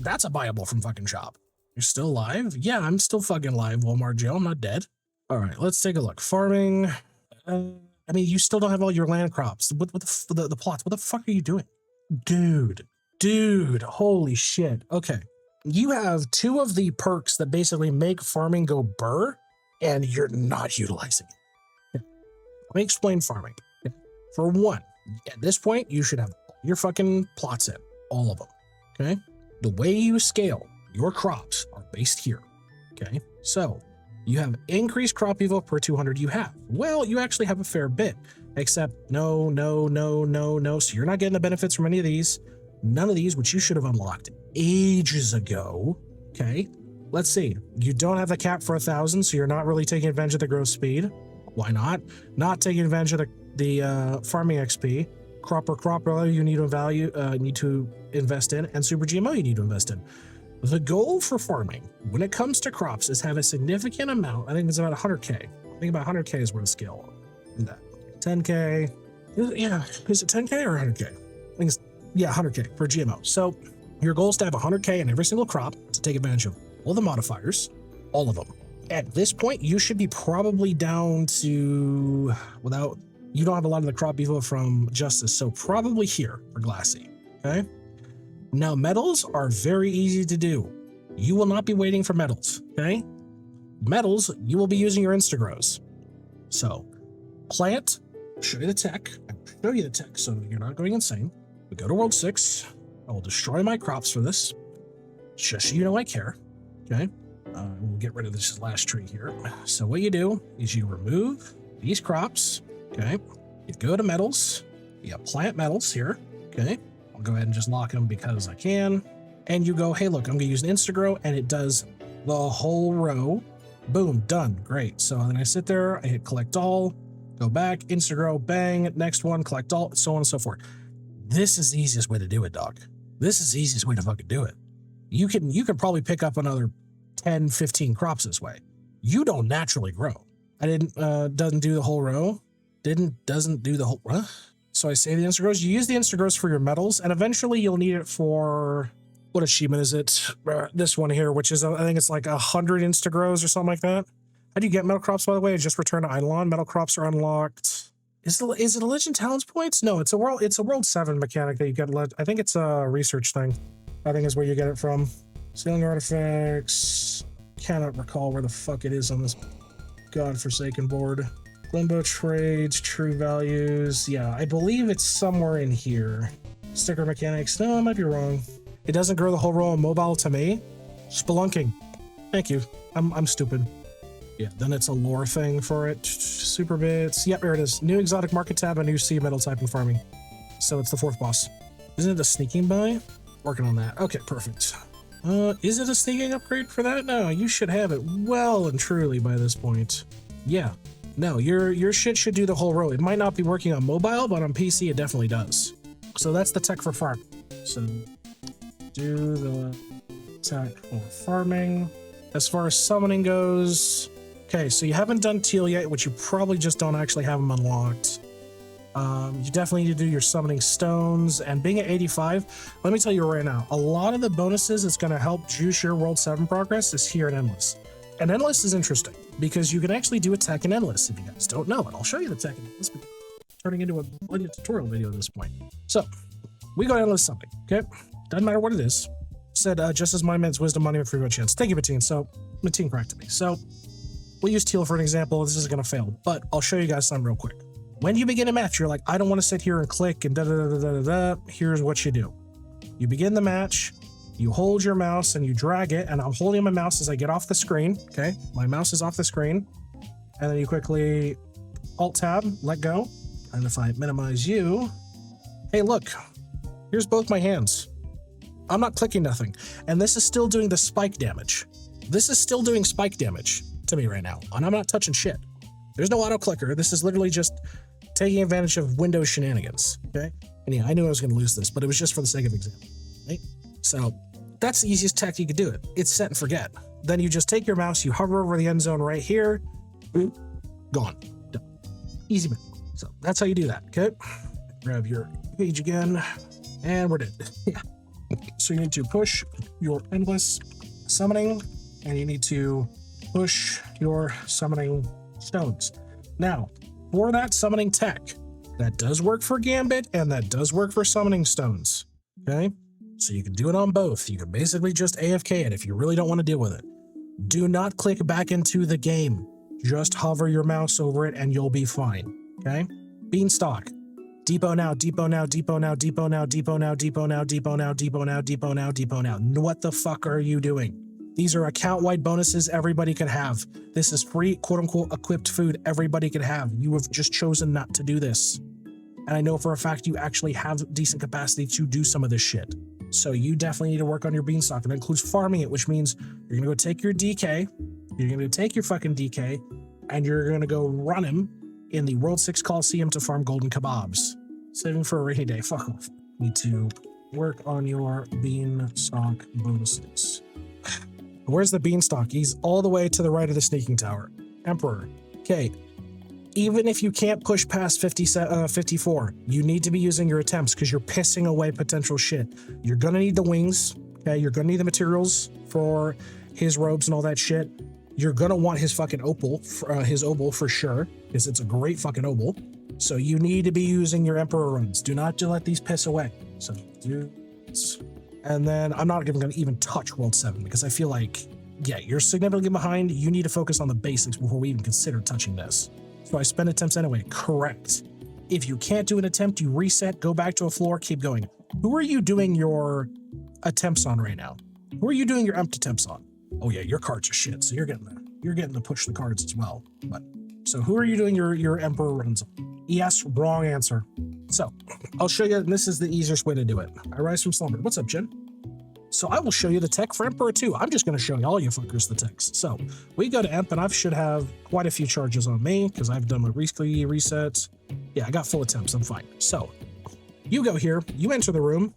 [SPEAKER 1] That's a buyable from fucking shop. You're still alive? Yeah, I'm still fucking alive, Walmart Joe. I'm not dead. All right, let's take a look. Farming. I mean, you still don't have all your land crops. What the plots? What the fuck are you doing? Dude, holy shit. Okay. You have 2 of the perks that basically make farming go burr, and you're not utilizing it. Let me explain farming. For one, at this point, you should have your fucking plots in. All of them. Okay? The way you scale your crops are based here. Okay? So, you have increased crop evo per 200 you have. Well, you actually have a fair bit. Except no. So you're not getting the benefits from any of these. None of these, which you should have unlocked ages ago. Okay. let's see. You don't have the cap for 1,000, so you're not really taking advantage of the growth speed. Why not? Not taking advantage of the farming XP. Crop roller you need to invest in, and super GMO you need to invest in. The goal for farming when it comes to crops is have a significant amount. I think it's about 100k. I think about 100k is where the scale. 10k. Yeah, is it 10k or 100k? I think it's 100k for GMO. So your goal is to have 100k in every single crop to take advantage of all the modifiers, all of them. At this point, you should be probably down to you don't have a lot of the crop evo from Justice, so probably here for Glassy. Okay. Now metals are very easy to do. You will not be waiting for metals. Okay. Metals, you will be using your Instagrows. So plant, show you the tech. I will show you the tech so you're not going insane. We go to World 6. I will destroy my crops for this. Just so you know I care. Okay. We'll get rid of this last tree here. So what you do is you remove these crops. Okay. You go to metals. You plant metals here. Okay. I'll go ahead and just lock them because I can. And you go, hey, look, I'm going to use an Instagrow, and it does the whole row. Boom, done. Great. So then I sit there, I hit collect all, go back, Instagrow, bang, next one, collect all, so on and so forth. This is the easiest way to do it, dog. This is the easiest way to fucking do it. You can probably pick up another 10, 15 crops this way. You don't naturally grow. Doesn't do the whole row. Doesn't do the whole row. So I say the Instagrows. You use the Instagrows for your metals, and eventually you'll need it for, what achievement is it? This one here, which is, I think it's like 100 Instagrows or something like that. How do you get metal crops, by the way? Just return to IdleOn. Metal crops are unlocked. Is it a Legend Talents points? No, it's a World 7 mechanic that you get. I think it's a research thing. I think is where you get it from. Sealing artifacts. Cannot recall where the fuck it is on this godforsaken board. Limbo trades, true values. Yeah, I believe it's somewhere in here. Sticker mechanics. No, I might be wrong. It doesn't grow the whole row of mobile to me. Spelunking. Thank you. I'm stupid. Yeah, then it's a lore thing for it. Super bits. Yep, here it is. New exotic market tab, a new sea metal type in farming. So it's the 4th boss. Isn't it a sneaking buy? Working on that. Okay, perfect. Is it a sneaking upgrade for that? No, you should have it well and truly by this point. Yeah. No, your shit should do the whole row. It might not be working on mobile, but on PC it definitely does. So that's the tech for farm. So do the tech for farming. As far as summoning goes, okay, so you haven't done teal yet, which you probably just don't actually have them unlocked. You definitely need to do your summoning stones, and being at 85, let me tell you right now, a lot of the bonuses that's going to help juice your World 7 progress is here in Endless. And Endless is interesting because you can actually do a tech in Endless if you guys don't know it. I'll show you the tech in Endless, but turning into a bloody tutorial video at this point. So we go to Endless summoning, okay? Doesn't matter what it is. Said just as Monument's wisdom, monument free chance. Thank you, Mateen. So Mateen corrected me. So we'll use teal for an example. This is going to fail, but I'll show you guys something real quick. When you begin a match, you're like, I don't want to sit here and click and da-da-da-da-da-da. Here's what you do. You begin the match, you hold your mouse and you drag it, and I'm holding my mouse as I get off the screen, okay? My mouse is off the screen. And then you quickly Alt-Tab, let go. And if I minimize you, hey, look, here's both my hands. I'm not clicking nothing. And this is still doing the spike damage. This is still doing spike damage to me right now, and I'm not touching shit. There's no auto clicker. This is literally just taking advantage of Windows shenanigans, okay? And yeah, I knew I was going to lose this, but it was just for the sake of example, right? So that's the easiest tech you could do it. It's set and forget. Then you just take your mouse, you hover over the end zone right here, boop, gone, done. Easy man. So that's how you do that, okay? Grab your page again, and we're dead. Yeah. So you need to push your endless summoning, and you need to push your summoning stones. Now, for that summoning tech, that does work for Gambit, and that does work for summoning stones, okay? So you can do it on both. You can basically just AFK it if you really don't want to deal with it. Do not click back into the game. Just hover your mouse over it and you'll be fine, okay? Beanstalk. Depot now, depot now, depot now, depot now, depot now, depot now, depot now, depot now, depot now, depot now. What the fuck are you doing? These are account-wide bonuses everybody can have. This is free, quote-unquote, equipped food everybody can have. You have just chosen not to do this. And I know for a fact you actually have decent capacity to do some of this shit. So you definitely need to work on your beanstalk. And that includes farming it, which means you're going to go take your DK. You're going to take your fucking DK and you're going to go run him in the World 6 Coliseum to farm golden kebabs. Saving for a rainy day. Fuck off. Need to work on your beanstalk bonuses. Where's the beanstalk? He's all the way to the right of the sneaking tower. Emperor. Okay. Even if you can't push past 54, you need to be using your attempts because you're pissing away potential shit. You're going to need the wings. Okay. You're going to need the materials for his robes and all that shit. You're going to want his fucking opal, his obol for sure, because it's a great fucking obol. So you need to be using your Emperor runs. Do not let these piss away. So do this. And then I'm not even going to even touch World 7 because I feel like, yeah, you're significantly behind. You need to focus on the basics before we even consider touching this. So I spend attempts anyway. Correct. If you can't do an attempt, you reset, go back to a floor, keep going. Who are you doing your attempts on right now? Who are you doing your attempts on? Oh yeah, your cards are shit. So you're getting to push the cards as well. But so who are you doing your Emperor runs on? Yes, wrong answer. So I'll show you, and this is the easiest way to do it. I rise from slumber. What's up, Jen? So I will show you the tech for Emperor 2. I'm just going to show you all you fuckers the techs. So we go to Emp, and I should have quite a few charges on me because I've done my weekly resets. Yeah, I got full attempts. I'm fine. So you go here, you enter the room,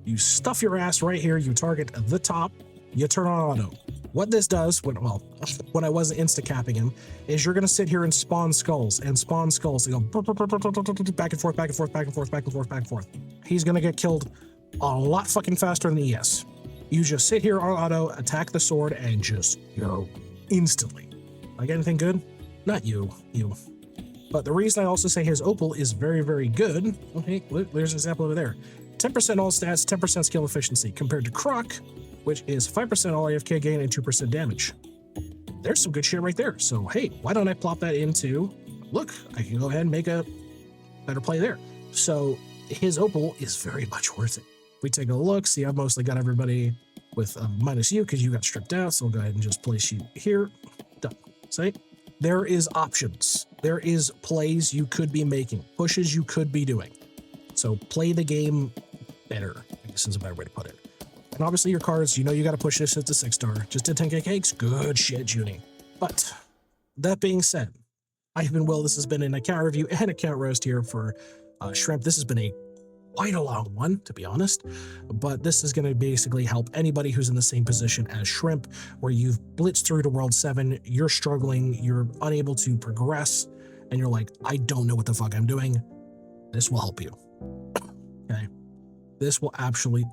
[SPEAKER 1] you stuff your ass right here, you target the top, you turn on auto. What this does, when I wasn't insta-capping him, is you're going to sit here and spawn skulls. They go back and forth, back and forth, back and forth, back and forth, back and forth. He's going to get killed a lot fucking faster than the ES. You just sit here on auto, attack the sword, and just go instantly. Like anything good? Not you. But the reason I also say his opal is very, very good. Okay, look, there's an example over there. 10% all stats, 10% skill efficiency, compared to Croc, which is 5% all AFK gain and 2% damage. There's some good shit right there. So hey, why don't I plop that into, look, I can go ahead and make a better play there. So his opal is very much worth it. We take a look, see I've mostly got everybody with minus you because you got stripped out, so I'll go ahead and just place you here. Done. See? There is options. There is plays you could be making, pushes you could be doing. So play the game better, I guess is a better way to put it. And obviously your cards, you know you got to push this at the 6-star. Just did 10k cakes, good shit, Junie. But that being said, I have been Will. This has been an account review and account roast here for Shrimp. This has been a quite a long one, to be honest, but this is going to basically help anybody who's in the same position as Shrimp, where you've blitzed through to World 7, you're struggling, you're unable to progress, and you're like, I don't know what the fuck I'm doing. This will help you. Okay? This will absolutely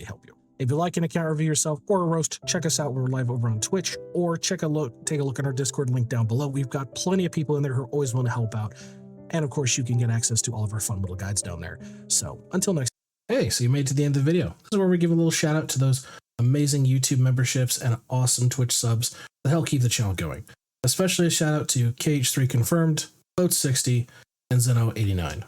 [SPEAKER 1] help you. If you like an account review yourself or a roast, check us out. We're live over on Twitch, or take a look at our Discord link down below. We've got plenty of people in there who always want to help out. And of course, you can get access to all of our fun little guides down there. So until next time. Hey, so you made it to the end of the video. This is where we give a little shout out to those amazing YouTube memberships and awesome Twitch subs that help keep the channel going. Especially a shout out to KH3 Confirmed, Boat60, and Zeno89.